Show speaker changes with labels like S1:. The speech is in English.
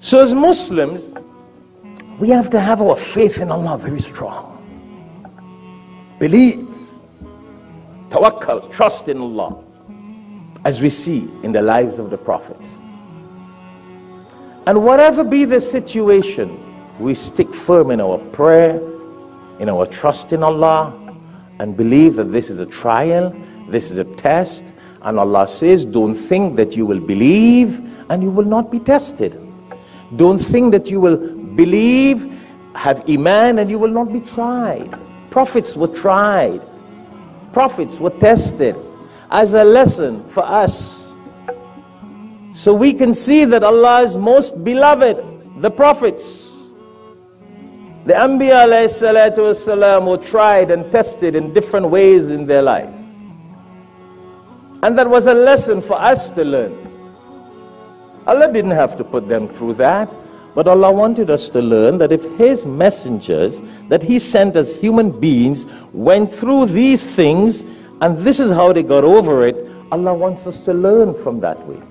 S1: So as Muslims, we have to have our faith in Allah very strong. Believe, tawakkal, trust in Allah, as we see in the lives of the prophets. And whatever be the situation, we stick firm in our prayer, in our trust in Allah, and believe that this is a trial, this is a test. And Allah says, don't think that you will believe and you will not be tested. Don't think that you will believe, have iman, and you will not be tried. Prophets were tried. Prophets were tested as a lesson for us. So we can see that Allah's most beloved, the prophets, the Anbiya alayhi salatu wasalam, were tried and tested in different ways in their life. And that was a lesson for us to learn. Allah didn't have to put them through that, but Allah wanted us to learn that if His messengers that He sent as human beings went through these things, and this is how they got over it, Allah wants us to learn from that way.